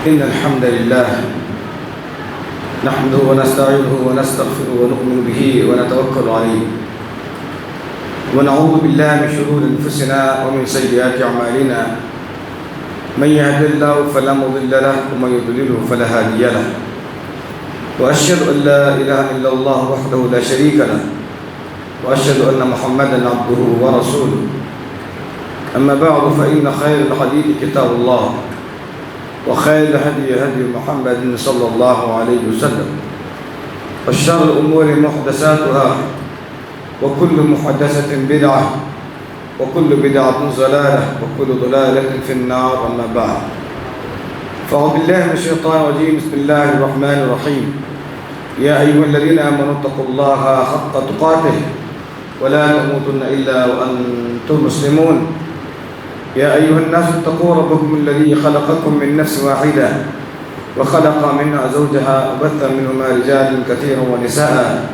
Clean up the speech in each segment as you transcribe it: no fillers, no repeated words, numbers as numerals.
إن الحمد لله نحمده ونستعينه ونستغفره ونؤمن به ونتوكل عليه ونعوذ بالله من شرور أنفسنا ومن سيئات أعمالنا من يهد الله فلا مضل له ومن يضلله فلا هادي له وأشهد أن لا إله إلا الله وحده لا شريك له وأشهد أن محمدا عبده ورسوله أما بعد فإن خير الحديث كتاب الله وخير الهدي هدي محمد صلى الله عليه وسلم وشر الأمور محدثاتها وكل محدثة بدعة وكل بدعة ضلالة وكل ضلالة في النار. أما بعد فأعوذ بالله من الشيطان الرجيم. بسم الله الرحمن الرحيم. يا أيها الذين آمنوا اتقوا الله حق تقاته ولا تموتن إلا وأنتم مسلمون. يا أيها الناس اتقوا ربكم الذي خلقكم من نفس واحدة وخلق منها زوجها وبث منهما رجالا كثيرا ونساء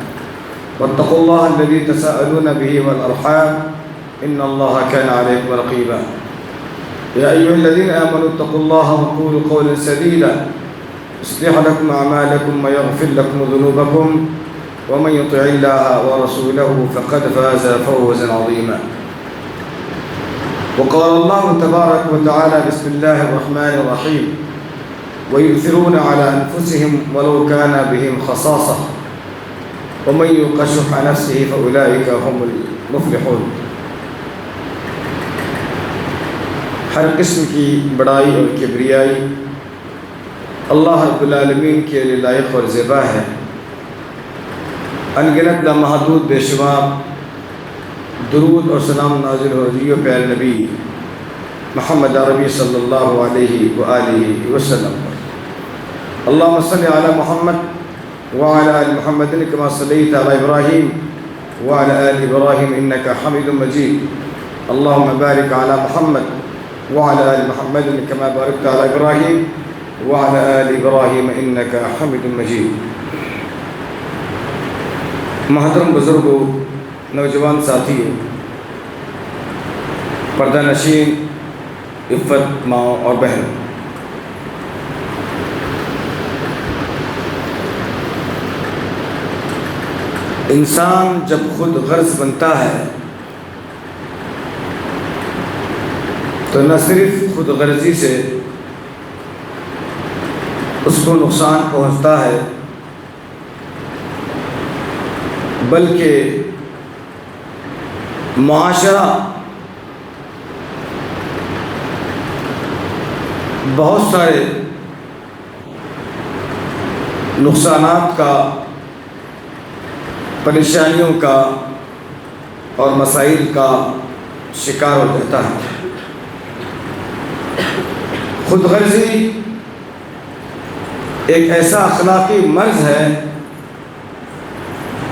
واتقوا الله الذي تساءلون به والأرحام إن الله كان عليكم رقيبا. يا أيها الذين آمنوا اتقوا الله وقولوا قولا سديدا يصلح لكم أعمالكم ويغفر لكم ذنوبكم ومن يطع الله ورسوله فقد فاز فوزا عظيما. وقال الله تبارك وتعالى بسم الله الرحمن الرحيم ويؤثرون على أنفسهم ولو كان بهم خصاصة ومن يوق شح نفسه فأولئك هم المفلحون. ہر قسم کی بڑائی اور کبریائی اللہ رب العالمین کے لیے لائق اور زیبا ہے. انگنت لامحدود بے شمار درود اور سلام نازل ہو حضور پیارے نبی محمد عربی صلی اللہ علیہ وآلہ وسلم پر. اللہم صلی علی محمد وعلى آل محمد كما صليت على إبراهيم وعلى آل إبراهيم إنك حميد مجيد. اللهم بارك على محمد وعلى آل محمد كما باركت على إبراهيم وعلى آل إبراهيم إنك حميد مجيد. محترم بزرگوں، نوجوان ساتھیوں، پردہ نشین، عفت ماں اور بہنوں، انسان جب خود غرض بنتا ہے تو نہ صرف خود غرضی سے اس کو نقصان پہنچتا ہے بلکہ معاشرہ بہت سارے نقصانات کا، پریشانیوں کا اور مسائل کا شکار ہو جاتا ہے. خود غرضی ایک ایسا اخلاقی مرض ہے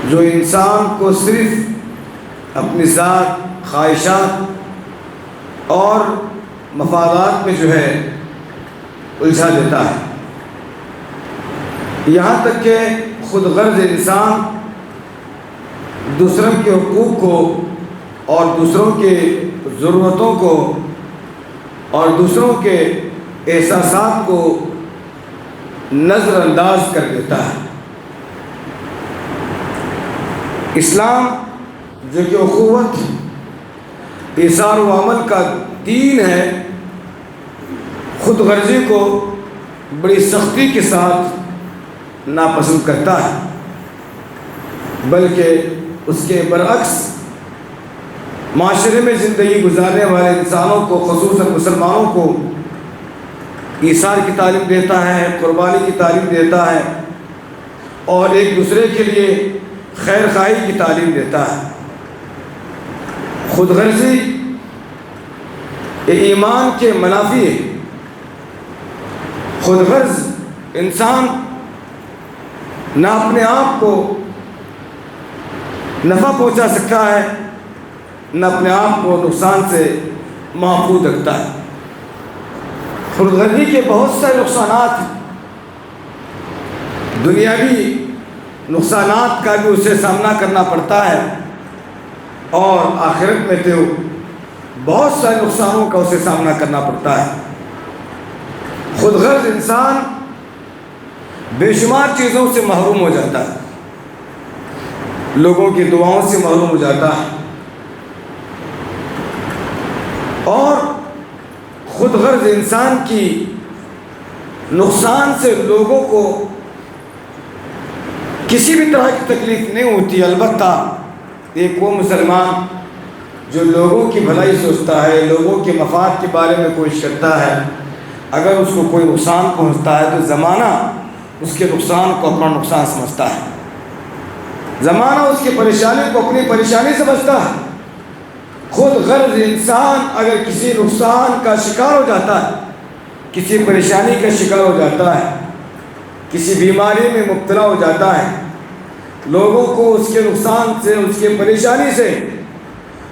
جو انسان کو صرف اپنی ذات، خواہشات اور مفادات میں جو ہے الجھا دیتا ہے. یہاں تک کہ خود غرض انسان دوسروں کے حقوق کو اور دوسروں کے ضرورتوں کو اور دوسروں کے احساسات کو نظر انداز کر دیتا ہے. اسلام جو کہ اخوت، ایثار و عمل کا دین ہے، خود غرضی کو بڑی سختی کے ساتھ ناپسند کرتا ہے، بلکہ اس کے برعکس معاشرے میں زندگی گزارنے والے انسانوں کو، خصوصاً مسلمانوں کو ایثار کی تعلیم دیتا ہے، قربانی کی تعلیم دیتا ہے اور ایک دوسرے کے لیے خیر خواہی کی تعلیم دیتا ہے. خود غرضی ایمان کے منافی ہے. خود غرض انسان نہ اپنے آپ کو نفع پہنچا سکتا ہے، نہ اپنے آپ کو نقصان سے محفوظ رکھتا ہے. خود غرضی کے بہت سارے نقصانات، دنیاوی نقصانات کا بھی اسے سامنا کرنا پڑتا ہے اور آخرت میں تو بہت سارے نقصانوں کا اسے سامنا کرنا پڑتا ہے. خود غرض انسان بے شمار چیزوں سے محروم ہو جاتا ہے، لوگوں کی دعاؤں سے محروم ہو جاتا ہے، اور خود غرض انسان کی نقصان سے لوگوں کو کسی بھی طرح کی تکلیف نہیں ہوتی۔ البتہ ایک وہ مسلمان جو لوگوں کی بھلائی سوچتا ہے، لوگوں کے مفاد کے بارے میں کوشش کرتا ہے، اگر اس کو کوئی نقصان پہنچتا ہے تو زمانہ اس کے نقصان کو اپنا نقصان سمجھتا ہے، زمانہ اس کی پریشانی کو اپنی پریشانی سمجھتا ہے۔ خود غرض انسان اگر کسی نقصان کا شکار ہو جاتا ہے، کسی پریشانی کا شکار ہو جاتا ہے، کسی بیماری میں مبتلا ہو جاتا ہے، لوگوں کو اس کے نقصان سے، اس کے پریشانی سے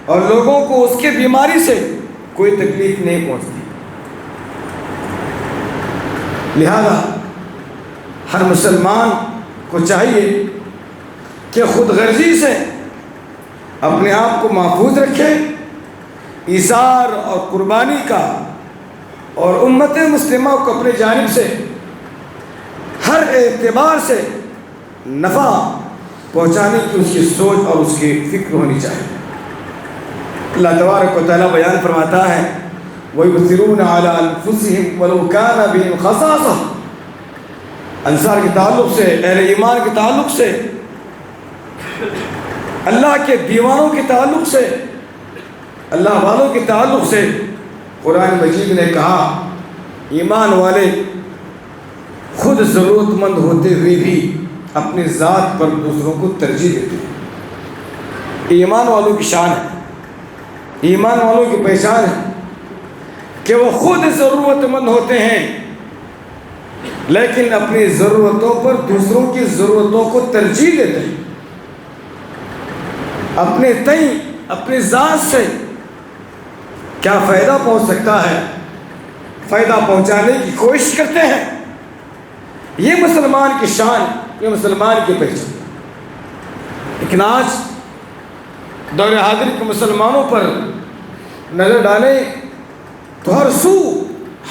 اور لوگوں کو اس کے بیماری سے کوئی تکلیف نہیں پہنچتی۔ لہذا ہر مسلمان کو چاہیے کہ خود غرضی سے اپنے آپ کو محفوظ رکھے، ایثار اور قربانی کا، اور امت مسلمہ کو اپنے جانب سے ہر اعتبار سے نفع پہنچانے کی اس کی سوچ اور اس کی فکر ہونی چاہیے۔ اللہ تبارک و تعالیٰ بیان فرماتا ہے وَيُؤْثِرُونَ عَلَىٰ أَنفُسِهِمْ وَلَوْ كَانَ بِهِمْ خَصَاصَةٌ۔ انصار کے تعلق سے، اہل ایمان کے تعلق سے، اللہ کے دیوانوں کے تعلق سے، اللہ والوں کے تعلق سے قرآن مجید نے کہا ایمان والے خود ضرورت مند ہوتے ہوئے بھی اپنی ذات پر دوسروں کو ترجیح دیتے ہیں۔ ایمان والوں کی شان ہے، ایمان والوں کی پہچان ہے کہ وہ خود ضرورت مند ہوتے ہیں لیکن اپنی ضرورتوں پر دوسروں کی ضرورتوں کو ترجیح دیتے ہیں۔ اپنے تئیں، اپنی ذات سے کیا فائدہ پہنچ سکتا ہے، فائدہ پہنچانے کی کوشش کرتے ہیں۔ یہ مسلمان کی شان، یہ مسلمان کی پہچان۔ لیکن آج دور حاضر کے مسلمانوں پر نظر ڈالیں تو ہر سو،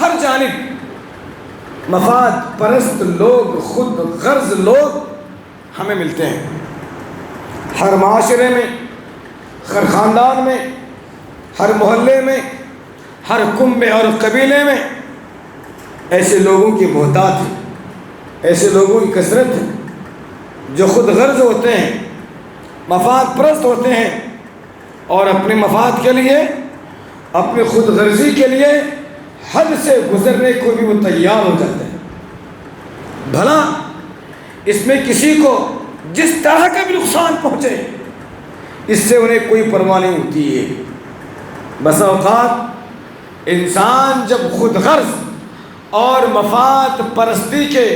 ہر جانب مفاد پرست لوگ، خود غرض لوگ ہمیں ملتے ہیں۔ ہر معاشرے میں، ہر خاندان میں، ہر محلے میں، ہر کنبے اور قبیلے میں ایسے لوگوں کی بہتات ہے، ایسے لوگوں کی کثرت ہے جو خود غرض ہوتے ہیں، مفاد پرست ہوتے ہیں، اور اپنے مفاد کے لیے، اپنی خود غرضی کے لیے حد سے گزرنے کو بھی وہ تیار ہو جاتے ہیں۔ بھلا اس میں کسی کو جس طرح کا بھی نقصان پہنچے اس سے انہیں کوئی پرواہ نہیں ہوتی ہے۔ بس اوقات انسان جب خود غرض اور مفاد پرستی کے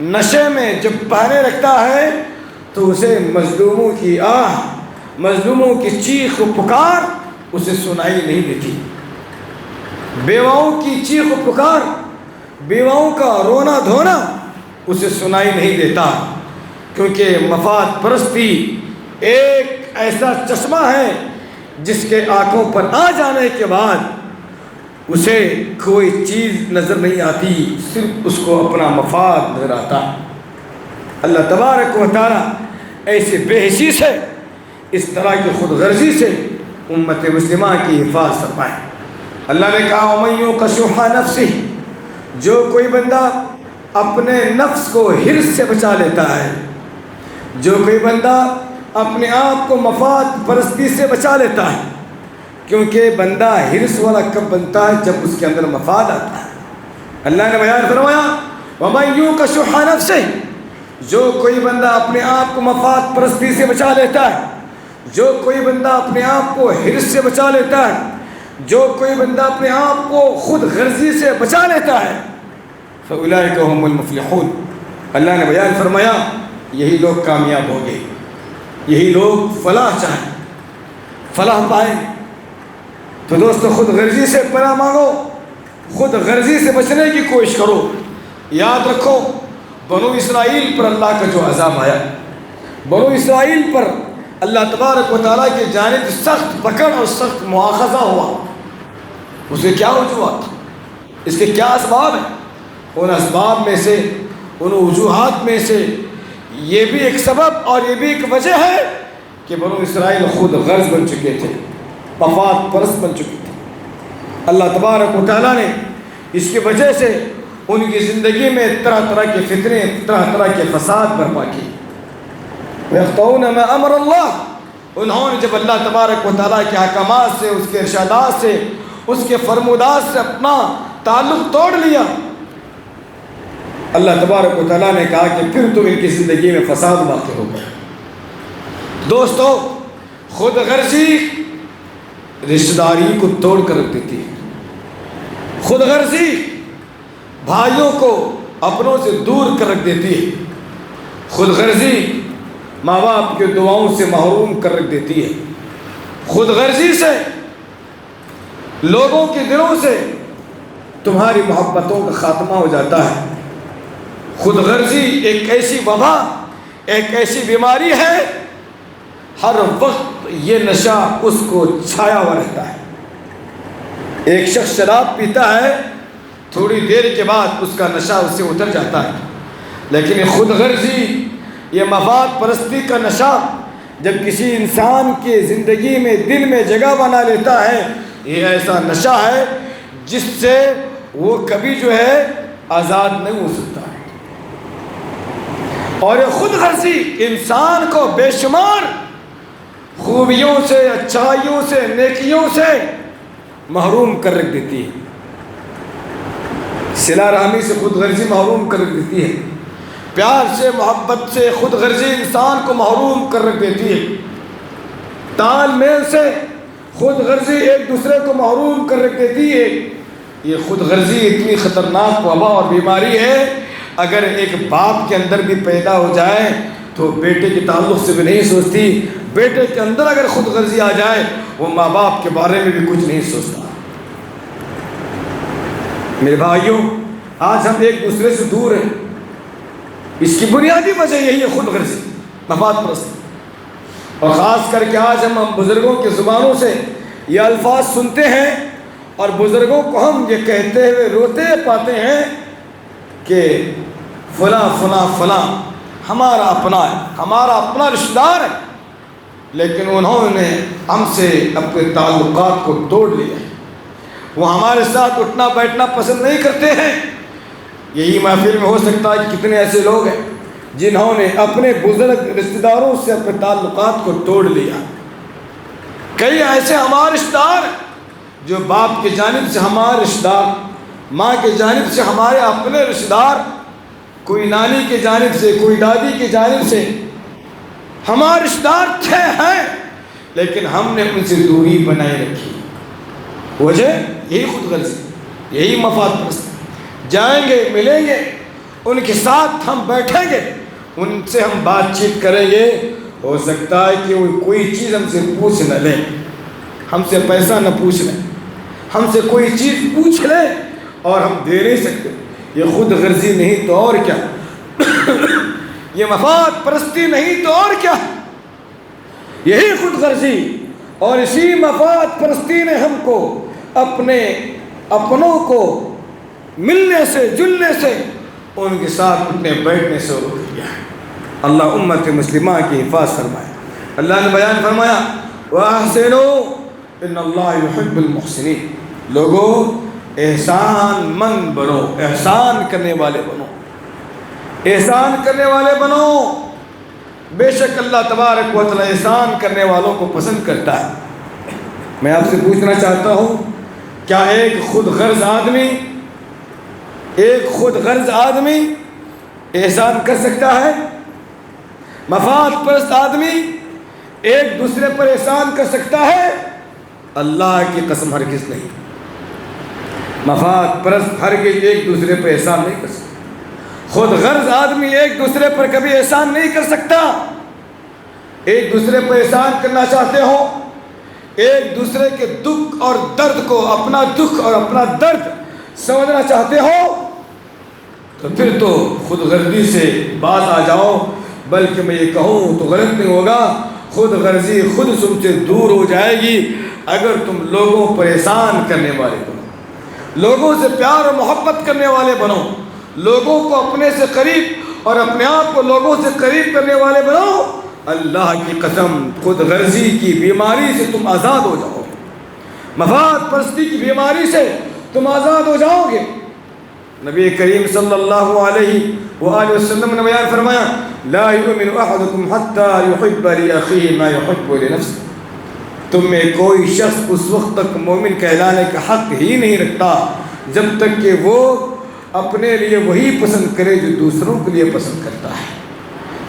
نشے میں جب پہنے رکھتا ہے تو اسے مظلوموں کی آہ، مظلوموں کی چیخ و پکار اسے سنائی نہیں دیتی، بیواؤں کی چیخ و پکار، بیواؤں کا رونا دھونا اسے سنائی نہیں دیتا، کیونکہ مفاد پرستی ایک ایسا چشمہ ہے جس کے آنکھوں پر آ جانے کے بعد اسے کوئی چیز نظر نہیں آتی، صرف اس کو اپنا مفاد نظر آتا۔ اللہ تبارک و تعالیٰ ایسے بے حسی سے، اس طرح کی خود غرضی سے امت مسلمہ کی حفاظت فرمائے۔ اللہ نے کہا وَمَن یُوقَ شُحَّ نَفْسِهِ، جو کوئی بندہ اپنے نفس کو حرص سے بچا لیتا ہے، جو کوئی بندہ اپنے آپ کو مفاد پرستی سے بچا لیتا ہے، کیونکہ بندہ حرص والا کب بنتا ہے جب اس کے اندر مفاد آتا ہے۔ اللہ نے بیان فرمایا وَمَن یُوقَ شُحَّ نَفْسِهِ، جو کوئی بندہ اپنے آپ کو مفاد پرستی سے بچا لیتا ہے، جو کوئی بندہ اپنے آپ کو حرص سے بچا لیتا ہے، جو کوئی بندہ اپنے آپ کو خود غرضی سے بچا لیتا ہے، فَأُولَئِكَ هُمُ الْمُفْلِحُونَ، اللہ نے بیان فرمایا یہی لوگ کامیاب ہوں گے، یہی لوگ فلاح چاہیں، فلاح پائیں۔ تو دوستو خود غرضی سے پناہ مانگو، خود غرضی سے بچنے کی کوشش کرو۔ یاد رکھو بنو اسرائیل پر اللہ کا جو عذاب آیا، بنو اسرائیل پر اللہ تبارک و تعالیٰ کی جانب سخت پکڑ اور سخت مواخذہ ہوا، اسے کیا وجوہات، اس کے کیا اسباب ہیں؟ ان اسباب میں سے، ان وجوہات میں سے یہ بھی ایک سبب اور یہ بھی ایک وجہ ہے کہ بنو اسرائیل خود غرض بن چکے تھے، مفاد پرست بن چکے تھے۔ اللہ تبارک و تعالیٰ نے اس کی وجہ سے ان کی زندگی میں طرح طرح کے فتنے، طرح طرح کے فساد برپا کیے۔ وَيَقْطَعُونَ مَا أَمَرَ اللَّهُ، انہوں نے جب اللہ تبارک و تعالیٰ کے احکامات سے، اس کے ارشادات سے، اس کے فرمودات سے اپنا تعلق توڑ لیا، اللہ تبارک و تعالیٰ نے کہا کہ پھر تو ان کی زندگی میں فساد واقع ہوگا۔ دوستو، خود غرضی رشتہ داری کو توڑ کر رکھ دیتی ہے۔ خود غرضی بھائیوں کو اپنوں سے دور کر رکھ دیتی ہے۔ خود غرضی ماں باپ کے دعاؤں سے محروم کر رکھ دیتی ہے۔ خود غرضی سے لوگوں کے دلوں سے تمہاری محبتوں کا خاتمہ ہو جاتا ہے۔ خود غرضی ایک ایسی وبا، ایک ایسی بیماری ہے، ہر وقت یہ نشہ اس کو چھایا ہوا رہتا ہے۔ ایک شخص شراب پیتا ہے، تھوڑی دیر کے بعد اس کا نشہ اس سے اتر جاتا ہے، لیکن یہ خود غرضی، یہ مفاد پرستی کا نشہ جب کسی انسان کی زندگی میں، دل میں جگہ بنا لیتا ہے، یہ ایسا نشہ ہے جس سے وہ کبھی جو ہے آزاد نہیں ہو سکتا ہے۔ اور یہ خود غرضی انسان کو بے شمار خوبیوں سے، اچھائیوں سے، نیکیوں سے محروم کر رکھ دیتی ہے۔ صلہ رحمی سے خود غرضی محروم کر رکھ دیتی ہے۔ پیار سے، محبت سے خود غرضی انسان کو محروم کر رکھ دیتی ہے۔ تال میل سے خود غرضی ایک دوسرے کو محروم کر رکھ دیتی ہے۔ یہ خود غرضی اتنی خطرناک وبا اور بیماری ہے، اگر ایک باپ کے اندر بھی پیدا ہو جائے تو بیٹے کے تعلق سے بھی نہیں سوچتی۔ بیٹے کے اندر اگر خود غرضی آ جائے، وہ ماں باپ کے بارے میں بھی کچھ نہیں سوچتا۔ میرے بھائیوں، آج ہم ایک دوسرے سے دور ہیں، اس کی بنیادی وجہ یہی ہے خود غرضی، مفاد پرستی۔ اور خاص کر کے آج ہم بزرگوں کی زبانوں سے یہ الفاظ سنتے ہیں اور بزرگوں کو ہم یہ کہتے ہوئے روتے پاتے ہیں کہ فلاں فلاں فلاں ہمارا اپنا ہے، ہمارا اپنا رشتہ دار ہے، لیکن انہوں نے ہم سے اپنے تعلقات کو توڑ لیا ہے، وہ ہمارے ساتھ اٹھنا بیٹھنا پسند نہیں کرتے ہیں۔ یہی محفل میں ہو سکتا ہے کہ کتنے ایسے لوگ ہیں جنہوں نے اپنے بزرگ رشتہ داروں سے اپنے تعلقات کو توڑ لیا۔ کئی ایسے ہمارے رشتہ دار جو باپ کی جانب سے ہمارے رشتہ دار، ماں کی جانب سے ہمارے اپنے رشتہ دار، کوئی نانی کی جانب سے، کوئی دادی کی جانب سے ہمارے رشتہ دار تھے ہیں، لیکن ہم نے ان سے دوری بنائے رکھی۔ وجہ یہی خود غرضی، یہی مفاد پرستی۔ جائیں گے، ملیں گے، ان کے ساتھ ہم بیٹھیں گے، ان سے ہم بات چیت کریں گے، ہو سکتا ہے کہ وہ کوئی چیز ہم سے پوچھ نہ لیں، ہم سے پیسہ نہ پوچھ لیں، ہم سے کوئی چیز پوچھ لیں اور ہم دے نہیں سکتے۔ یہ خود غرضی نہیں تو اور کیا، یہ مفاد پرستی نہیں تو اور کیا، یہی خود غرضی اور اسی مفاد پرستی نے ہم کو اپنے اپنوں کو ملنے سے، جلنے سے، ان کے ساتھ اٹھنے بیٹھنے سے روک دیا ہے۔ اللہ امت مسلمہ کی حفاظت فرمائے۔ اللہ نے بیان فرمایا وَأَحْسِنُوا إِنَّ اللَّهَ يُحِبُّ الْمُحْسِنِينَ، لوگو احسان مند بنو، احسان کرنے والے بنو، احسان کرنے والے بنو، بے شک اللہ تبارک و تعالی احسان کرنے والوں کو پسند کرتا ہے۔ میں آپ سے پوچھنا چاہتا ہوں، کیا ایک خود غرض آدمی احسان کر سکتا ہے؟ مفاد پرست آدمی ایک دوسرے پر احسان کر سکتا ہے؟ اللہ کی قسم ہرگز نہیں۔ مفاد پرست ہرگز ایک دوسرے پر احسان نہیں کر سکتا۔ خود غرض آدمی ایک دوسرے پر کبھی احسان نہیں کر سکتا۔ ایک دوسرے پر احسان کرنا چاہتے ہو، ایک دوسرے کے دکھ اور درد کو، اپنا دکھ اور اپنا درد سمجھنا چاہتے ہو، تو پھر تو خود غرضی سے باز آ جاؤ۔ بلکہ میں یہ کہوں تو غلط نہیں ہوگا، خود غرضی خود تم سے دور ہو جائے گی اگر تم لوگوں پر احسان کرنے والے بنو، لوگوں سے پیار اور محبت کرنے والے بنو، لوگوں کو اپنے سے قریب اور اپنے آپ کو لوگوں سے قریب کرنے والے بناؤ، اللہ کی قسم خود غرضی کی بیماری سے تم آزاد ہو جاؤ گے، مفاد پرستی کی بیماری سے تم آزاد ہو جاؤ گے۔ نبی کریم صلی اللہ علیہ وآلہ وسلم نے بیان فرمایا، لا یؤمن احدکم حتی یحب لأخیہ ما یحب لنفسہ، تم میں کوئی شخص اس وقت تک مومن کہلانے کا حق ہی نہیں رکھتا جب تک کہ وہ اپنے لیے وہی پسند کرے جو دوسروں کے لیے پسند کرتا ہے۔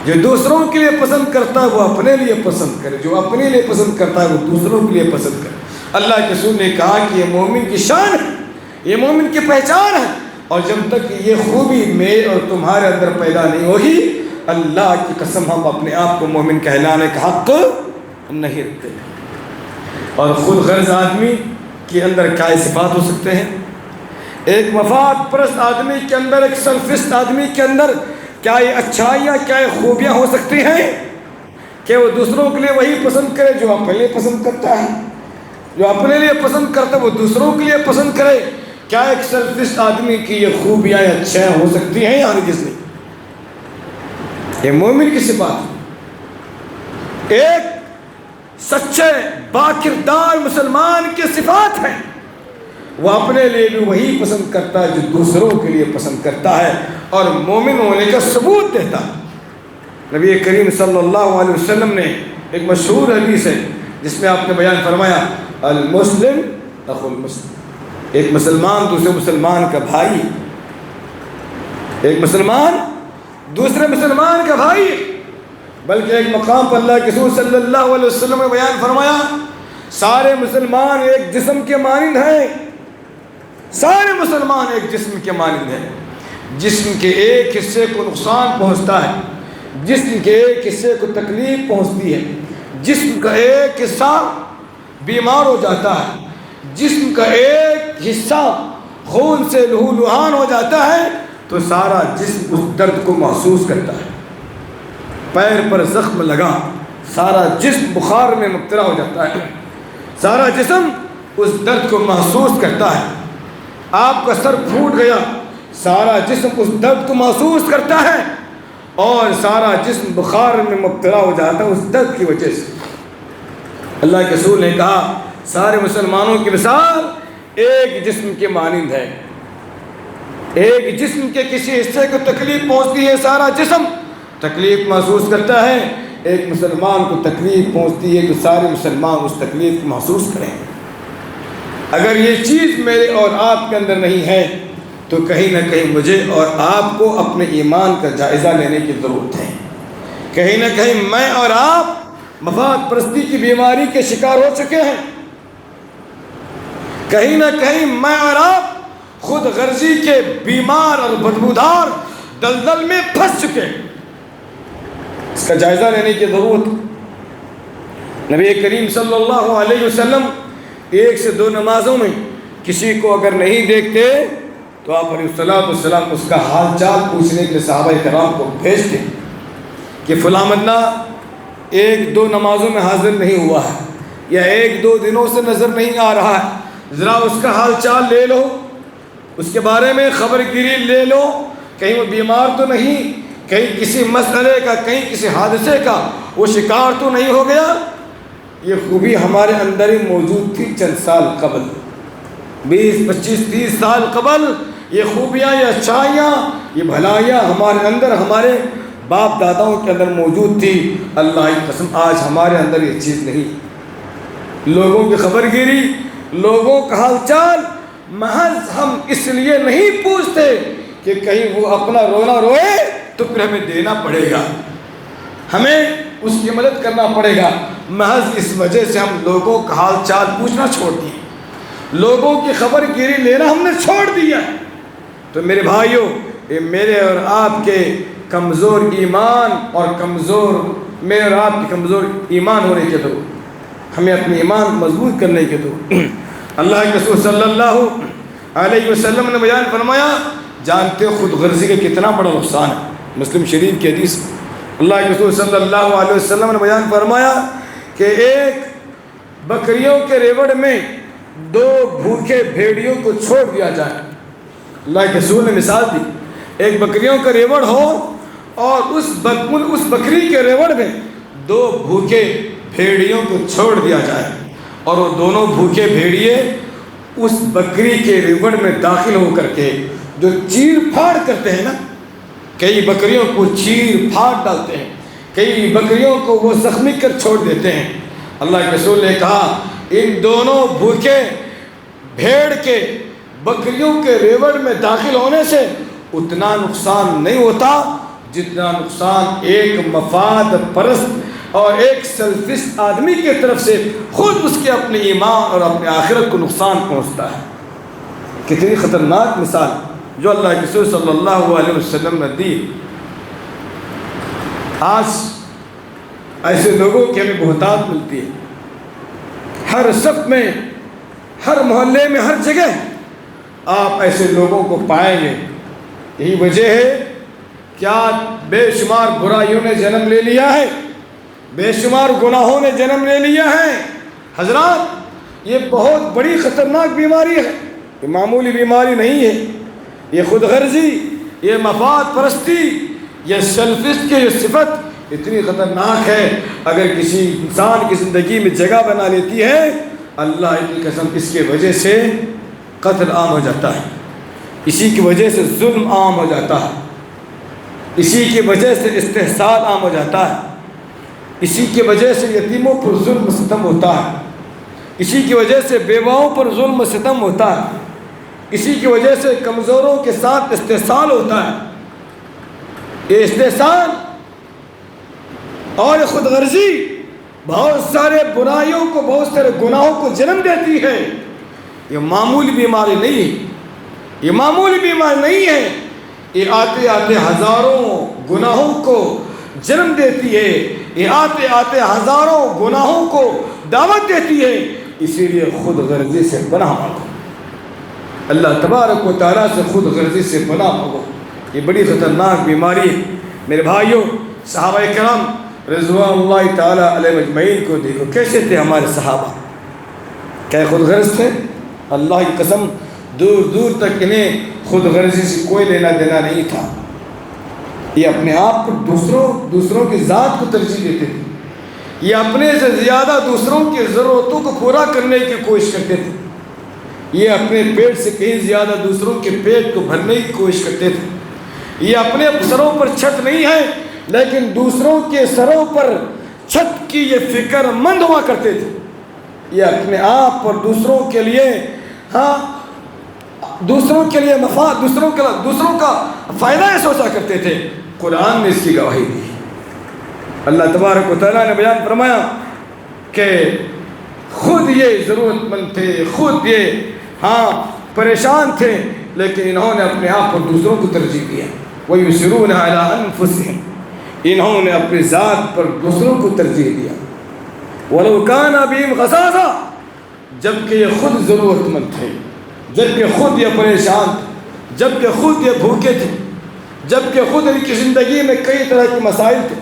جو دوسروں کے لیے پسند کرتا ہے وہ اپنے لیے پسند کرے، جو اپنے لیے پسند کرتا ہے وہ دوسروں کے لیے پسند کرے۔ اللہ کے رسول نے کہا کہ یہ مومن کی شان ہے، یہ مومن کی پہچان ہے، اور جب تک یہ خوبی میرے اور تمہارے اندر پیدا نہیں ہوگی، اللہ کی قسم ہم اپنے آپ کو مومن کہلانے کا حق نہیں رکھتے۔ اور خود غرض آدمی کے اندر کیا صفات ہو سکتے ہیں؟ ایک مفاد پرست آدمی کے اندر، ایک سیلفسٹ آدمی کے اندر کیا یہ اچھائیاں، کیا یہ خوبیاں ہو سکتی ہیں کہ وہ دوسروں کے لیے وہی پسند کرے جو اپنے لیے پسند کرتا ہے، جو اپنے لیے پسند کرتا ہے وہ دوسروں کے لیے پسند کرے؟ کیا ایک سیلفسٹ آدمی کی یہ خوبیاں یا اچھائیاں ہو سکتی ہیں؟ یعنی کس نے؟ یہ مومن کی صفات، ایک سچے باکردار مسلمان کی صفات ہیں، وہ اپنے لیے بھی وہی پسند کرتا ہے جو دوسروں کے لیے پسند کرتا ہے، اور مومن ہونے کا ثبوت دیتا ہے۔ نبی کریم صلی اللہ علیہ وسلم نے ایک مشہور حدیث ہے جس میں آپ نے بیان فرمایا، المسلم اخو المسلم، ایک مسلمان دوسرے مسلمان کا بھائی، ایک مسلمان دوسرے مسلمان کا بھائی۔ بلکہ ایک مقام پر اللہ کے رسول صلی اللہ علیہ وسلم نے بیان فرمایا، سارے مسلمان ایک جسم کے مانند ہیں، سارے مسلمان ایک جسم کے مانند ہیں، جسم کے ایک حصے کو نقصان پہنچتا ہے، جسم کے ایک حصے کو تکلیف پہنچتی ہے، جسم کا ایک حصہ بیمار ہو جاتا ہے، جسم کا ایک حصہ خون سے لہولہان ہو جاتا ہے تو سارا جسم اس درد کو محسوس کرتا ہے۔ پیر پر زخم لگا، سارا جسم بخار میں مبتلا ہو جاتا ہے، سارا جسم اس درد کو محسوس کرتا ہے۔ آپ کا سر پھوٹ گیا، سارا جسم اس درد کو محسوس کرتا ہے، اور سارا جسم بخار میں مبتلا ہو جاتا ہے اس درد کی وجہ سے۔ اللہ کے رسول نے کہا، سارے مسلمانوں کی مثال ایک جسم کے مانند ہے، ایک جسم کے کسی حصے کو تکلیف پہنچتی ہے، سارا جسم تکلیف محسوس کرتا ہے، ایک مسلمان کو تکلیف پہنچتی ہے تو سارے مسلمان اس تکلیف کو محسوس کریں۔ اگر یہ چیز میرے اور آپ کے اندر نہیں ہے تو کہیں نہ کہیں مجھے اور آپ کو اپنے ایمان کا جائزہ لینے کی ضرورت ہے۔ کہیں نہ کہیں میں اور آپ مفاد پرستی کی بیماری کے شکار ہو چکے ہیں، کہیں نہ کہیں میں اور آپ خود غرضی کے بیمار اور بدبودار دلدل میں پھنس چکے ہیں، اس کا جائزہ لینے کی ضرورت۔ نبی کریم صلی اللہ علیہ وسلم 1 سے 2 نمازوں میں کسی کو اگر نہیں دیکھتے تو آپ علیہ السلام اس کا حال چال پوچھنے کے لیے صحابہ کرام کو بھیجتے کہ فلاں بندہ 1-2 نمازوں میں حاضر نہیں ہوا ہے، یا 1-2 دنوں سے نظر نہیں آ رہا ہے، ذرا اس کا حال چال لے لو، اس کے بارے میں خبر گیری لے لو، کہیں وہ بیمار تو نہیں، کہیں کسی مسئلے کا، کہیں کسی حادثے کا وہ شکار تو نہیں ہو گیا۔ یہ خوبی ہمارے اندر ہی موجود تھی چند سال قبل، 20 25 30 سال قبل۔ یہ خوبیاں، یہ اچھائیاں، یہ بھلائیاں ہمارے اندر، ہمارے باپ داداؤں کے اندر موجود تھی۔ اللہ کی قسم آج ہمارے اندر یہ چیز نہیں۔ لوگوں کی خبر گیری، لوگوں کا حال چال محض ہم اس لیے نہیں پوچھتے کہ کہیں وہ اپنا رونا روئے تو پھر ہمیں دینا پڑے گا، ہمیں اس کی مدد کرنا پڑے گا، محض اس وجہ سے ہم لوگوں کا حال چال پوچھنا چھوڑ دیے، لوگوں کی خبر گیری لینا ہم نے چھوڑ دیا۔ تو میرے بھائیوں، یہ میرے اور آپ کے کمزور ایمان اور میرے اور آپ کے کمزور ایمان ہونے کے دو، ہمیں اپنی ایمان مضبوط کرنے کے دو۔ اللہ کے رسول صلی اللہ علیہ وسلم نے بیان فرمایا، جانتے ہو خود غرضی کا کتنا بڑا نقصان ہے؟ مسلم شریف کی حدیث، اللہ کے رسول صلی اللہ علیہ وسلم نے بیان فرمایا کہ ایک بکریوں کے ریوڑ میں 2 بھوکے بھیڑیوں کو چھوڑ دیا جائے۔ اللہ کے رسول نے مثال دی، ایک بکریوں کا ریوڑ ہو اور اس بکری کے ریوڑ میں 2 بھوکے بھیڑیوں کو چھوڑ دیا جائے اور وہ دونوں بھوکے بھیڑیے اس بکری کے ریوڑ میں داخل ہو کر کے جو چیر پھاڑ کرتے ہیں نا، کئی بکریوں کو چیر پھاڑ ڈالتے ہیں، کئی بکریوں کو وہ زخمی کر چھوڑ دیتے ہیں، اللہ کے رسول نے کہا ان دونوں بھوکے بھیڑ کے بکریوں کے ریوڑ میں داخل ہونے سے اتنا نقصان نہیں ہوتا جتنا نقصان ایک مفاد پرست اور ایک سیلفش آدمی کی طرف سے خود اس کے اپنے ایمان اور اپنے آخرت کو نقصان پہنچتا ہے۔ کتنی خطرناک مثال جو اللہ کے رسول صلی اللہ علیہ وسلم نے دی۔ آج ایسے لوگوں کی ہمیں بہتات ملتی ہے، ہر صف میں، ہر محلے میں، ہر جگہ آپ ایسے لوگوں کو پائیں گے۔ یہی وجہ ہے کیا بے شمار برائیوں نے جنم لے لیا ہے، بے شمار گناہوں نے جنم لے لیا ہے۔ حضرات یہ بہت بڑی خطرناک بیماری ہے، یہ معمولی بیماری نہیں ہے، یہ خود غرضی، یہ مفاد پرستی، یہ سیلفش کی یہ صفت اتنی خطرناک ہے، اگر کسی انسان کی زندگی میں جگہ بنا لیتی ہے اللہ کی قسم اس کی وجہ سے قتل عام ہو جاتا ہے، اسی کی وجہ سے ظلم عام ہو جاتا ہے، اسی کی وجہ سے استحصال عام ہو جاتا ہے، اسی کی وجہ سے یتیموں پر ظلم و ستم ہوتا ہے، اسی کی وجہ سے بیواؤں پر ظلم و ستم ہوتا ہے، اسی کی وجہ سے کمزوروں کے ساتھ استحصال ہوتا ہے۔ یہ استحصال اور خود غرضی بہت سارے برائیوں کو، بہت سارے گناہوں کو جنم دیتی ہے۔ یہ معمولی بیماری نہیں ہے، یہ معمولی بیماری نہیں ہے، یہ آتے آتے ہزاروں گناہوں کو جنم دیتی ہے، یہ آتے آتے ہزاروں گناہوں کو دعوت دیتی ہے۔ اسی لیے خود غرضی سے پناہ مانگو، اللہ تبارک و تعالیٰ سے خود غرضی سے پناہ مانگو، یہ بڑی خطرناک بیماری ہے۔ میرے بھائیوں، صحابہ کرام رضوان اللہ تعالیٰ علیہ مجمعین کو دیکھو، کیسے تھے ہمارے صحابہ، کیا خود غرض تھے؟ اللہ کی قسم دور دور تک انہیں خود غرضی سے کوئی لینا دینا نہیں تھا، یہ اپنے آپ کو دوسروں کی ذات کو ترجیح دیتے تھے، یہ اپنے سے زیادہ دوسروں کی ضرورتوں کو پورا کرنے کی کوشش کرتے تھے، یہ اپنے پیٹ سے کہیں زیادہ دوسروں کے پیٹ کو بھرنے کی کوشش کرتے تھے، یہ اپنے سروں پر چھت نہیں ہے لیکن دوسروں کے سروں پر چھت کی یہ فکر مند ہوا کرتے تھے، یہ اپنے آپ اور دوسروں کے لیے دوسروں کے لیے مفاد، دوسروں کا فائدہ سوچا کرتے تھے۔ قرآن نے اس کی گواہی دی، اللہ تبارک و تعالیٰ نے بیان فرمایا کہ خود یہ ضرورت مند تھے، خود یہ پریشان تھے، لیکن انہوں نے اپنے آپ اور دوسروں کو ترجیح دیا۔ وَيُسِرُونَ عَلَىٰ أَنفُسِهِمْ، انہوں نے اپنی ذات پر دوسروں کو ترجیح دیا۔ وَلَوْ كَانَ بِهِمْ خَصَاصَةٌ، جبکہ یہ خود ضرورت مند تھے، جبکہ خود یہ پریشان تھے، جبکہ خود یہ بھوکے تھے، جبکہ خود ان کی زندگی میں کئی طرح کے مسائل تھے،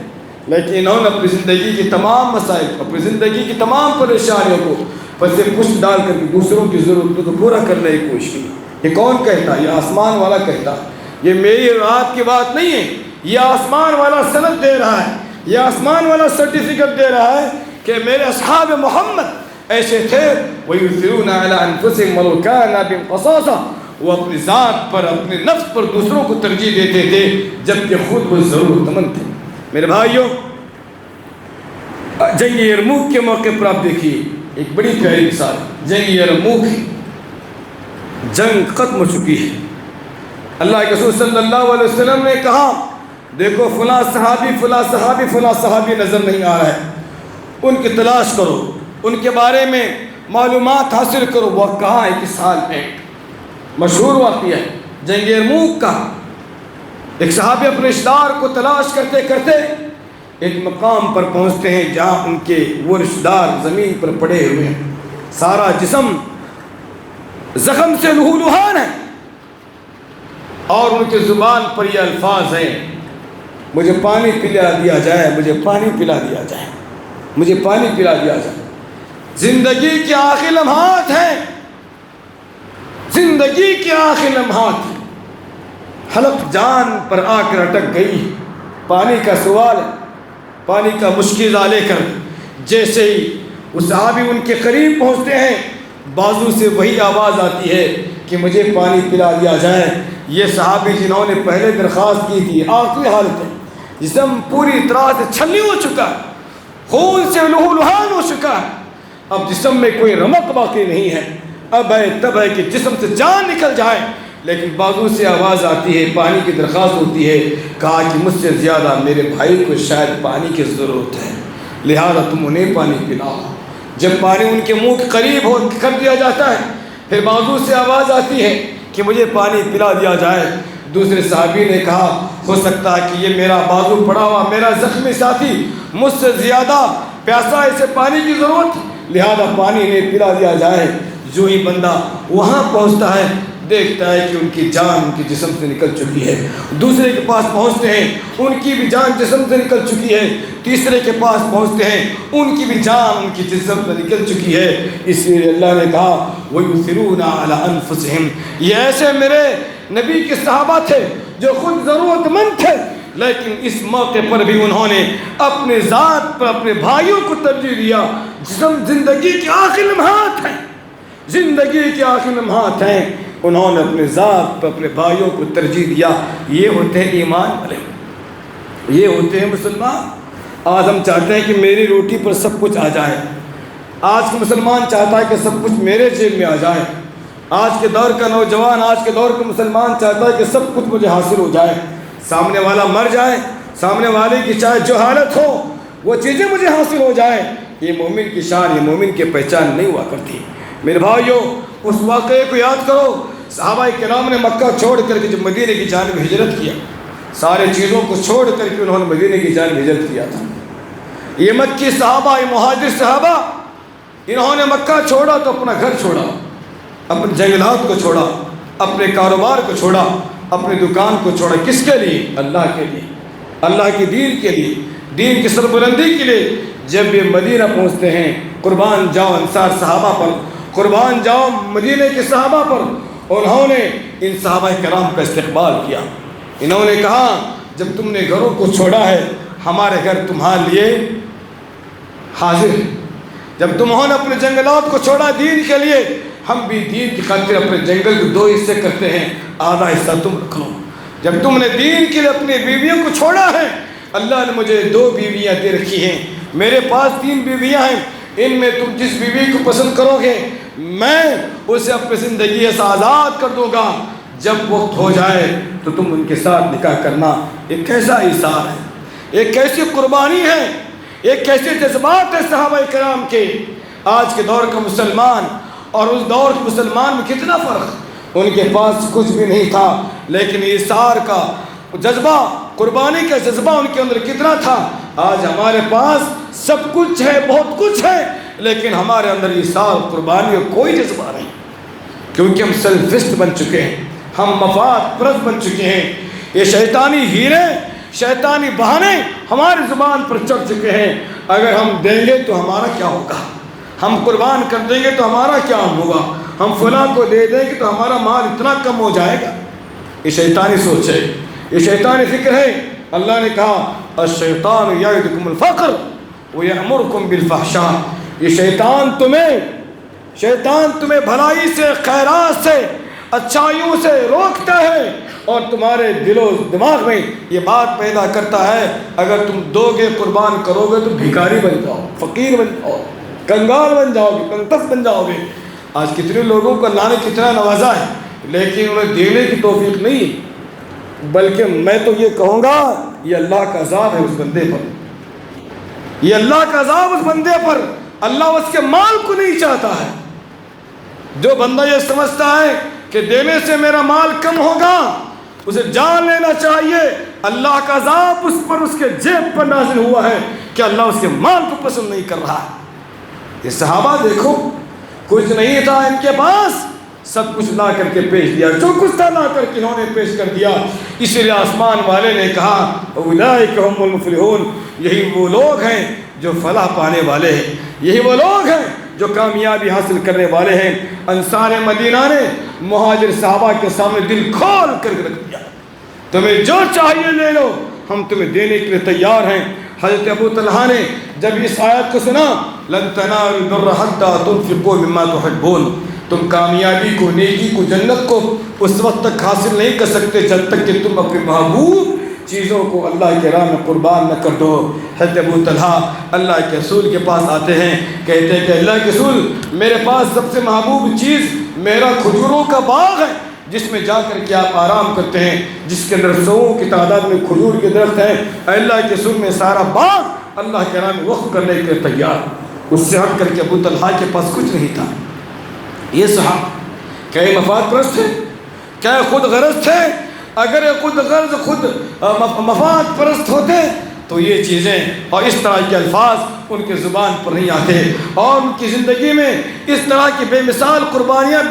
لیکن انہوں نے اپنی زندگی کی تمام مسائل، اپنی زندگی کی تمام پریشانیوں کو پس پشت ڈال کر دوسروں کی ضرورتوں کو پورا کرنے کی کوشش کی۔ یہ کون کہتا؟ یہ آسمان والا کہتا، یہ میری اور آپ کی بات نہیں ہے، یہ آسمان والا سند دے رہا ہے، یہ آسمان والا سرٹیفکیٹ دے رہا ہے کہ میرے اصحاب محمد ایسے تھے۔ وَيُؤْثِرُونَ عَلَىٰ أَنفُسِهِمْ وَلَوْ كَانَ بِهِمْ خَصَاصَةٌ، وہ اپنی ذات پر، اپنے نفس پر دوسروں کو ترجیح دیتے تھے جبکہ خود وہ ضرورت مند تھے۔ میرے بھائیوں، جنگ یرموک کے موقع پر آپ دیکھیے ایک بڑی پیاری مثال، جنگ یرموک، جنگ ختم ہو چکی ہے، اللہ کے رسول صلی اللہ علیہ وسلم نے کہا دیکھو فلاں صحابی فلاں صحابی فلاں صحابی نظر نہیں آ رہا ہے، ان کی تلاش کرو، ان کے بارے میں معلومات حاصل کرو، وہ کہاں ہے، کس حال میں۔ مشہور واقعہ ہے جنگ یرموک کا، ایک صحابی اپنے رشتہ دار کو تلاش کرتے کرتے ایک مقام پر پہنچتے ہیں جہاں ان کے وہ رشتہ دار زمین پر پڑے ہوئے ہیں، سارا جسم زخم سے لہولہان ہے، اور ان کے زبان پر یہ الفاظ ہیں، مجھے پانی پلا دیا جائے، مجھے پانی پلا دیا جائے، مجھے پانی پلا دیا جائے۔ زندگی کے آخری لمحات ہیں، زندگی کے آخری لمحات ہیں، حلق جان پر آ کر اٹک گئی۔ پانی کا سوال، پانی کا مشکل لے کر جیسے ہی وہ صحابی ان کے قریب پہنچتے ہیں، بازو سے وہی آواز آتی ہے کہ مجھے پانی پلا دیا جائے۔ یہ صحابی جنہوں نے پہلے درخواست کی تھی، آخری حالت ہے، جسم پوری طرح سے چھلنی ہو چکا ہے، خون سے لہو لہان ہو چکا ہے، اب جسم میں کوئی رمق باقی نہیں ہے، اب ہے تب ہے کہ جسم سے جان نکل جائے، لیکن بازو سے آواز آتی ہے، پانی کی درخواست ہوتی ہے۔ کہا کہ مجھ سے زیادہ میرے بھائی کو شاید پانی کی ضرورت ہے، لہذا تم انہیں پانی پلاؤ۔ جب پانی ان کے منہ کے قریب ہو کر دیا جاتا ہے، پھر بازو سے آواز آتی ہے کہ مجھے پانی پلا دیا جائے۔ دوسرے صحابی نے کہا ہو سکتا ہے کہ یہ میرا بازو پڑا ہوا میرا زخمی ساتھی مجھ سے زیادہ پیاسا، اسے پانی کی ضرورت، لہذا پانی انہیں پلا دیا جائے۔ جو ہی بندہ وہاں پہنچتا ہے دیکھتا ہے کہ ان کی جان ان کے جسم سے نکل چکی ہے، دوسرے کے پاس پہنچتے ہیں ان کی بھی جان جسم سے نکل چکی ہے، تیسرے کے پاس پہنچتے ہیں ان کی بھی جان ان کی جسم سے نکل چکی ہے۔ اس لیے اللہ نے کہا وَيُؤْثِرُونَ عَلَىٰ أَنفُسِهِمْ، یہ ایسے میرے نبی کے صحابہ تھے جو خود ضرورت مند تھے، لیکن اس موقع پر بھی انہوں نے اپنے ذات پر اپنے بھائیوں کو ترجیح دیا۔ جسم زندگی کے آخری لمحات ہیں، زندگی کے آخری لمحات ہیں، انہوں نے اپنے ذات پر اپنے بھائیوں کو ترجیح دیا۔ یہ ہوتے ہیں ایمان والے، یہ ہوتے ہیں مسلمان۔ آج ہم چاہتے ہیں کہ میری روٹی پر سب کچھ آ جائے، آج کا مسلمان چاہتا ہے کہ سب کچھ میرے جیب میں آ جائے، آج کے دور کا نوجوان، آج کے دور کا مسلمان چاہتا ہے کہ سب کچھ مجھے حاصل ہو جائے، سامنے والا مر جائے، سامنے والے کی چاہے جو حالت ہو وہ چیزیں مجھے حاصل ہو جائیں۔ یہ مومن کی شان، یہ مومن کی پہچان نہیں ہوا کرتی۔ میرے بھائیوں، اس واقعے کو یاد کرو، صحابہ کرام نے مکہ چھوڑ کر کے جب مدینے کی جانب ہجرت کیا، سارے چیزوں کو چھوڑ کر کے انہوں نے مدینے کی جانب ہجرت کیا تھا۔ یہ مکی صحابہ، یہ مہاجر صحابہ، انہوں نے مکہ چھوڑا تو اپنا گھر چھوڑا، اپنے جنگلات کو چھوڑا، اپنے کاروبار کو چھوڑا، اپنی دکان کو چھوڑا، کس کے لیے؟ اللہ کے لیے، اللہ کی دین کے لیے، دین کی سربلندی کے لیے۔ جب یہ مدینہ پہنچتے ہیں، قربان جاؤ انصار صحابہ پر، قربان جاؤ مدینہ کے صحابہ پر، انہوں نے ان صحابہ کرام کا استقبال کیا۔ انہوں نے کہا جب تم نے گھروں کو چھوڑا ہے، ہمارے گھر تمہارے لیے حاضر ہے۔ جب تمہوں نے اپنے جنگلات کو چھوڑا دین کے لیے، ہم بھی دین کی خاطر اپنے جنگل کو دو حصے کرتے ہیں، آدھا حصہ تم رکھ لو۔ جب تم نے دین کے لیے اپنی بیویوں کو چھوڑا ہے، اللہ نے مجھے 2 بیویاں دے رکھی ہیں، میرے پاس 3 بیویاں ہیں، ان میں تم جس بیوی کو پسند کرو گے میں اسے اپنی زندگی سے آزاد کر دوں گا، جب وقت ہو جائے تو تم ان کے ساتھ نکاح کرنا۔ ایک کیسا ایثار ہے، ایک کیسی قربانی ہے، ایک کیسے جذبات ہے صحابہ کرام کے۔ آج کے دور کا مسلمان اور اس دور کے مسلمان میں کتنا فرق، ان کے پاس کچھ بھی نہیں تھا لیکن ایثار کا جذبہ، قربانی کا جذبہ ان کے اندر کتنا تھا۔ آج ہمارے پاس سب کچھ ہے، بہت کچھ ہے، لیکن ہمارے اندر ایثار قربانی کا کوئی جذبہ نہیں، کیونکہ ہم سیلفسٹ بن چکے ہیں، ہم مفاد پرست بن چکے ہیں۔ یہ شیطانی ہیرے، شیطانی بہانے ہماری زبان پر چڑھ چکے ہیں۔ اگر ہم دیں گے تو ہمارا کیا ہوگا، ہم قربان کر دیں گے تو ہمارا کیا ہوگا، ہم فلاں کو دے دیں گے تو ہمارا مال اتنا کم ہو جائے گا۔ یہ شیطانی سوچ ہے، یہ شیطانی فکر ہے۔ اللہ نے کہا الشیطان یعدکم الفقر ویأمرکم بالفحشاء، یہ شیطان تمہیں بھلائی سے، خیرات سے، اچھائیوں سے روکتا ہے اور تمہارے دل و دماغ میں یہ بات پیدا کرتا ہے اگر تم دو گے، قربان کرو گے تو بھکاری بن جاؤ، فقیر بن جاؤ، کنگال بن جاؤ گے، کنتف بن جاؤ گے۔ آج کتنے لوگوں کو اللہ نے کتنا نوازا ہے لیکن انہیں دینے کی توفیق نہیں، بلکہ میں تو یہ کہوں گا یہ اللہ کا عذاب ہے اس بندے پر، یہ اللہ کا عذاب اس بندے پر۔ اللہ اس کے مال کو نہیں چاہتا ہے۔ جو بندہ یہ سمجھتا ہے کہ دینے سے میرا مال کم ہوگا، اسے جان لینا چاہیے اللہ کا عذاب اس پر، اس کے جیب پر نازل ہوا ہے کہ اللہ اس کے مال کو پسند نہیں کر رہا ہے۔ یہ صحابہ دیکھو، کچھ نہیں تھا ان کے پاس، سب کچھ لا کر کے پیش دیا، جو کچھ تھا لا کر کے انہوں نے پیش کر دیا۔ اسی لیے آسمان والے نے کہا اولئک هم المفلحون، یہی وہ لوگ ہیں جو فلاح پانے والے ہیں، یہی وہ لوگ ہیں جو کامیابی حاصل کرنے والے ہیں۔ انصار مدینہ نے مہاجر صحابہ کے سامنے دل کھول کر رکھ دیا، تمہیں جو چاہیے لے لو، ہم تمہیں دینے کے لیے تیار ہیں۔ حضرت ابو طلحہ نے جب اس آیت کو سنا، لن تنالوا البر حتى تنفقوا مما تحبون، تم کامیابی کو، نیکی کو، جنت کو اس وقت تک حاصل نہیں کر سکتے جب تک کہ تم اپنے محبوب چیزوں کو اللہ کے راہ میں قربان نہ کر دو۔ حضرت ابو طلحہ اللہ کے رسول کے پاس آتے ہیں، کہتے ہیں کہ اللہ کے رسول، میرے پاس سب سے محبوب چیز میرا کھجوروں کا باغ ہے، جس میں جا کر کے آپ آرام کرتے ہیں، جس کے اندر سوؤں کی تعداد میں کھجور کے درخت ہیں۔ اللہ کے رسول میں سارا باغ اللہ کے راہ میں وقف کرنے کے لیے تیار۔ اس سے ہٹ کر کے ابو طلحہ کے پاس کچھ نہیں تھا۔ یہ صحابہ کیا یہ مفاد پرست تھے؟ کیا یہ خود غرض تھے؟ اگر یہ خود غرض، خود مفاد پرست ہوتے تو یہ چیزیں اور اس طرح کے الفاظ ان کے زبان پر نہیں آتے، اور ان کی زندگی میں اس طرح کی بے مثال قربانیاں،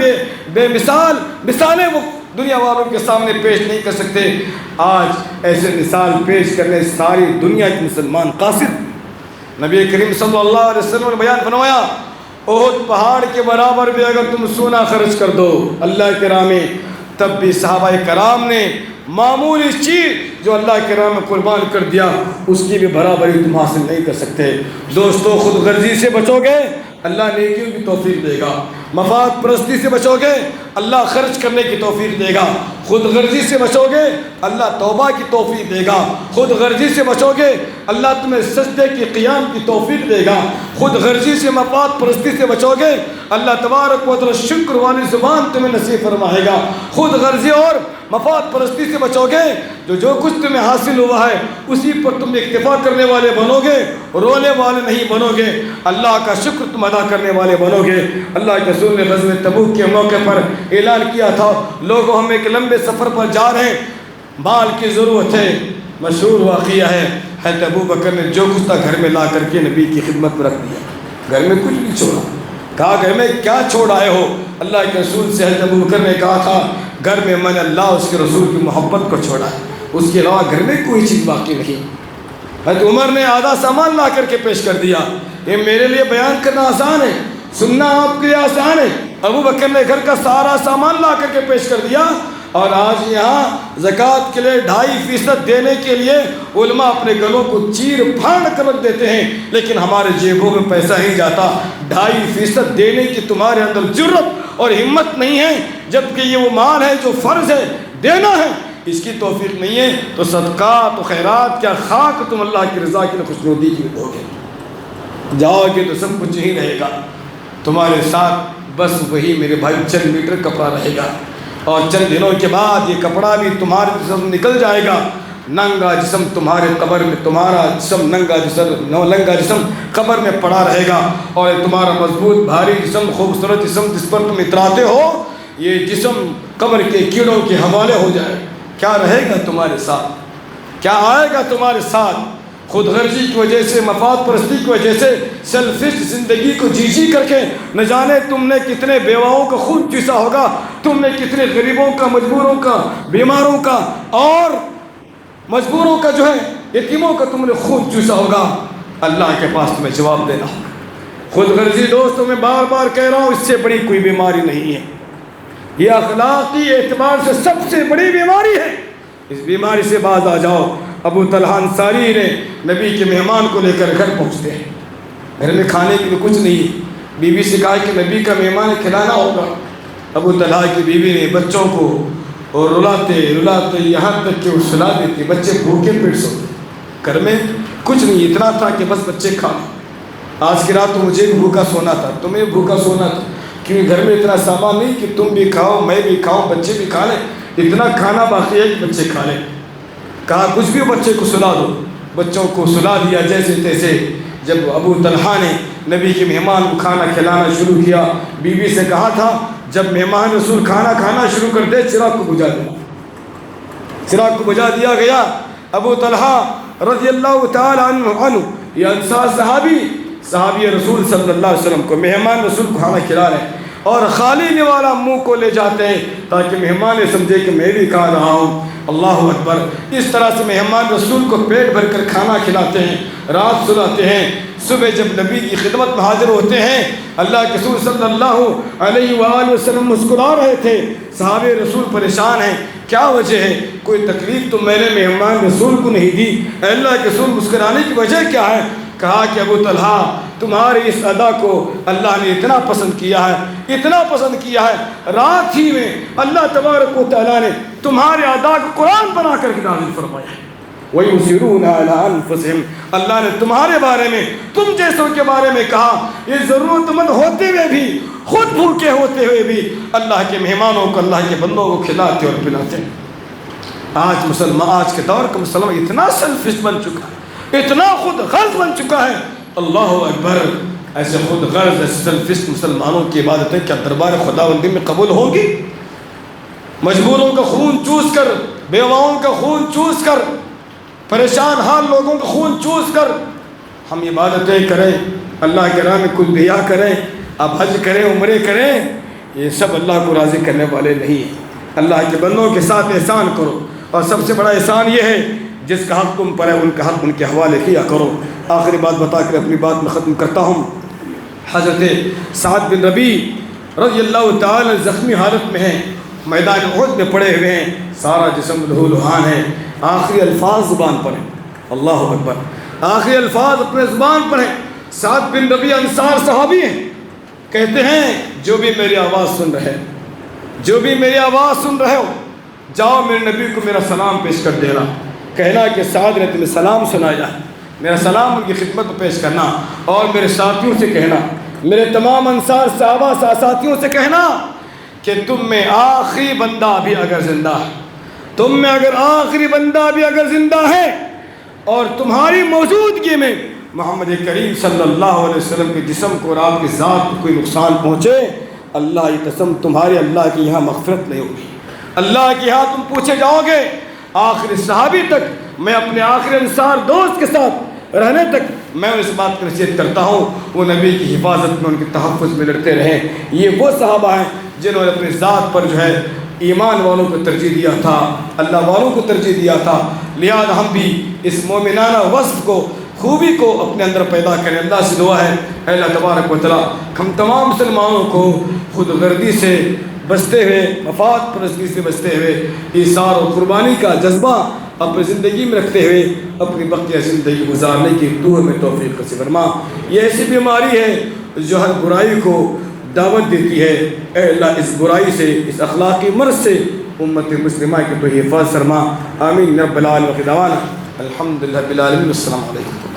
بے مثال مثالیں وہ دنیا والوں کے سامنے پیش نہیں کر سکتے۔ آج ایسے مثال پیش کرنے ساری دنیا کے مسلمان قاصد۔ نبی کریم صلی اللہ علیہ وسلم نے بیان فرمایا، احد پہاڑ کے برابر بھی اگر تم سونا خرچ کر دو اللہ کے راہ میں، تب بھی صحابہ کرام نے معمولی چیز جو اللہ کے راہ میں قربان کر دیا، اس کی بھی برابری تم حاصل نہیں کر سکتے۔ دوستو، خود غرضی سے بچو گے اللہ نیکیوں کی توفیق دے گا، مفاد پرستی سے بچو گے اللہ خرچ کرنے کی توفیق دے گا، خود غرضی سے بچو گے اللہ توبہ کی توفیق دے گا، خود غرضی سے بچو گے اللہ تمہیں سجدے کی قیام کی توفیق دے گا، خود غرضی سے مفاد پرستی سے بچو گے اللہ تبارک و تعالی شکر والی زبان تمہیں نصیب فرمائے گا۔ خود غرضی اور مفاد پرستی سے بچو گے جو کچھ تمہیں حاصل ہوا ہے اسی پر تم اکتفا کرنے والے بنو گے، رونے والے نہیں بنو گے، اللہ کا شکر تم ادا کرنے والے بنو گے۔ اللہ کے رسول نے غزوہ تبوک کے موقع پر اعلان کیا تھا، لوگوں ہم ایک لمبے سفر پر جا رہے ہیں، مال کی ضرورت ہے۔ مشہور واقعہ ہے، حضرت ابو بکر نے جو کچھ تھا گھر میں لا کر کے نبی کی خدمت میں رکھ دیا، گھر میں کچھ نہیں چھوڑا۔ کہا گھر میں کیا چھوڑ آئے ہو؟ اللہ کے رسول سے حضرت ابو بکر نے کہا تھا، گھر میں میں نے اللہ اس کے رسول کی محبت کو چھوڑا ہے، اس کے علاوہ گھر میں کوئی چیز باقی نہیں۔ حضرت عمر نے آدھا سامان لا کر کے پیش کر دیا۔ یہ میرے لیے بیان کرنا آسان ہے، سننا آپ کے لیے آسان ہے۔ ابو بکر نے گھر کا سارا سامان لا کر کے پیش کر دیا، اور آج یہاں زکوٰۃ کے لیے 2.5% دینے کے لیے علماء اپنے گلوں کو چیر پھاڑ کر رکھ دیتے ہیں، لیکن ہمارے جیبوں میں پیسہ نہیں جاتا۔ 2.5% دینے کی تمہارے اندر جرت اور ہمت نہیں ہے، جبکہ یہ وہ مال ہے جو فرض ہے دینا ہے، اس کی توفیق نہیں ہے تو صدقات و خیرات کیا خاک تم اللہ کی رضا کی خوشنودی کی دو گے، جاؤ گے تو سب کچھ ہی رہے گا تمہارے ساتھ، بس وہی میرے بھائی چند میٹر کپڑا رہے گا، اور چند دنوں کے بعد یہ کپڑا بھی تمہارے جسم نکل جائے گا، ننگا جسم تمہارے قبر میں، تمہارا جسم ننگا جسم قبر میں پڑا رہے گا، اور تمہارا مضبوط بھاری جسم، خوبصورت جسم جس پر تم اتراتے ہو، یہ جسم قبر کے کیڑوں کے حوالے ہو جائے۔ کیا رہے گا تمہارے ساتھ؟ کیا آئے گا تمہارے ساتھ؟ خود غرضی کی وجہ سے، مفاد پرستی کی وجہ سے، سیلفش زندگی کو جی کر کے نہ جانے تم نے کتنے بیواؤں کا خون چوسا ہوگا، تم نے کتنے غریبوں کا، مجبوروں کا، بیماروں کا اور مجبوروں کا جو ہے یتیموں کا تم نے خون چوسا ہوگا۔ اللہ کے پاس تمہیں جواب دینا ہوگا۔ خود غرضی دوستوں میں بار بار کہہ رہا ہوں، اس سے بڑی کوئی بیماری نہیں ہے، یہ اخلاقی اعتبار سے سب سے بڑی بیماری ہے، اس بیماری سے باز آ جاؤ۔ ابو طلحہ انصاری نے نبی کے مہمان کو لے کر گھر پہنچتے ہیں، گھر میں کھانے کے لیے کچھ نہیں، بیوی سے کہا کہ نبی کا مہمان کھلانا ہوگا۔ ابو طلحہ کی بیوی نے بچوں کو اور رلاتے یہاں تک کہ وہ سلا دیتے، بچے بھوکے پیٹ سوتے، گھر میں کچھ نہیں، اتنا تھا کہ بس بچے کھا لیں۔ آج کی رات تو مجھے بھی بھوکا سونا تھا، تمہیں بھوکا سونا تھا، کیونکہ گھر میں اتنا سامان نہیں کہ تم بھی کھاؤ، میں بھی کھاؤں، بچے بھی کھا لیں، اتنا کھانا باقی ہے کہ بچے کھا لیں۔ کہا کچھ بھی بچے کو سلا دو، بچوں کو سلا دیا جیسے تیسے۔ جب ابو طلحہ نے نبی کے مہمان کو کھانا کھلانا شروع کیا، بیوی سے کہا تھا جب مہمان رسول کھانا کھانا شروع کر دے چراغ کو بجھا دیا، چراغ کو بجھا دیا گیا۔ ابو طلحہ رضی اللہ تعالی عنہ یہ انصار صحابی رسول صلی اللہ علیہ وسلم کو، مہمان رسول کو کھانا کھلا رہے ہیں، اور خالی نوالا منہ کو لے جاتے ہیں تاکہ مہمان سمجھے کہ میں بھی کھا رہا ہوں۔ اللہ اکبر! اس طرح سے مہمان رسول کو پیٹ بھر کر کھانا کھلاتے ہیں، رات سلاتے ہیں، صبح جب نبی کی خدمت میں حاضر ہوتے ہیں، اللہ کے رسول صلی اللہ علیہ وآلہ وسلم مسکرا رہے تھے، صحابہ رسول پریشان ہیں کیا وجہ ہے؟ کوئی تکلیف تو میں نے مہمان رسول کو نہیں دی۔ اے اللہ کے رسول مسکرانے کی وجہ کیا ہے؟ کہا کہ ابو طلحہ تمہاری اس ادا کو اللہ نے اتنا پسند کیا ہے، اتنا پسند کیا ہے، رات ہی میں اللہ تبارک و تعالیٰ نے تمہارے ادا کو قرآن بنا کر کے نازل فرمایا ہے۔ وَيُؤْثِرُونَ عَلَىٰ أَنفُسِهِمْ، اللہ نے تمہارے بارے میں، تم جیسوں کے بارے میں کہا، یہ ضرورت مند ہوتے ہوئے بھی، خود بھوکے ہوتے ہوئے بھی اللہ کے مہمانوں کو، اللہ کے بندوں کو کھلاتے اور پلاتے ہیں۔ آج مسلمان، آج کے دور کا مسلمان اتنا سیلفش بن چکا ہے، اتنا خود غرض بن چکا ہے، اللہ اکبر۔ ایسے خود غرض، ایسے سیلفش مسلمانوں کی عبادتیں کیا دربار خداوندی میں قبول ہوں گی؟ مجبوروں کا خون چوس کر، بیواؤں کا خون چوس کر، پریشان حال لوگوں کا خون چوس کر ہم عبادتیں کریں، اللہ کے راہ میں کلبیہ کریں، اب حج کریں، عمرے کریں، یہ سب اللہ کو راضی کرنے والے نہیں ہیں۔ اللہ کے بندوں کے ساتھ احسان کرو، اور سب سے بڑا احسان یہ ہے جس کا حق تم پر ہے ان کا حق ان کے حوالے کیا کرو۔ آخری بات بتا کر اپنی بات میں ختم کرتا ہوں۔ حضرت سعد بن ربیع رضی اللہ تعالی زخمی حالت میں ہیں، میدان احد میں پڑے ہوئے ہیں، سارا جسم لہو لہان ہے، آخری الفاظ زبان پر ہیں، اللہ اکبر، آخری الفاظ اپنے زبان پر ہیں۔ سعد بن ربیع انصار صحابی ہیں، کہتے ہیں جو بھی میری آواز سن رہے، جو بھی میری آواز سن رہے ہو، جاؤ میرے نبی کو میرا سلام پیش کر دینا، کہنا کہ سعد نے تمہیں سلام سنایا، میرا سلام ان کی خدمت میں پیش کرنا، اور میرے ساتھیوں سے کہنا، میرے تمام انصار صحابہ ساتھیوں سے کہنا کہ تم میں آخری بندہ بھی اگر زندہ ہے، تم میں اگر آخری بندہ بھی اگر زندہ ہے اور تمہاری موجودگی میں محمد کریم صلی اللہ علیہ وسلم کے جسم کو اور آپ کی ذات کو کوئی نقصان پہنچے، اللہ کی قسم تمہاری اللہ کے یہاں مغفرت نہیں ہوگی، اللہ کے یہاں تم پوچھے جاؤ گے۔ آخری صحابی تک میں اپنے آخری انصار دوست کے ساتھ رہنے تک میں اس بات کی نصیحت کرتا ہوں وہ نبی کی حفاظت میں، ان کے تحفظ میں لڑتے رہیں۔ یہ وہ صحابہ ہیں جنہوں نے اپنی ذات پر جو ہے ایمان والوں کو ترجیح دیا تھا، اللہ والوں کو ترجیح دیا تھا، لہذا ہم بھی اس مومنانہ وصف کو، خوبی کو اپنے اندر پیدا کریں۔ اللہ سے دعا ہے اے اللہ تبارک و تعالیٰ ہم تمام مسلمانوں کو خود غرضی سے بچتے ہوئے، مفاد پرستی سے بچتے ہوئے، ایثار و قربانی کا جذبہ اپنی زندگی میں رکھتے ہوئے اپنی بقیہ زندگی گزارنے کی تو ہمیں توفیق نصیب فرما۔ یہ ایسی بیماری ہے جو ہر برائی کو دعوت دیتی ہے، اے اللہ اس برائی سے، اس اخلاقی مرض سے امت مسلمہ کی تو حفاظت فرما، آمین رب العالمین۔ الحمد للہ رب العالمین، السلام علیکم۔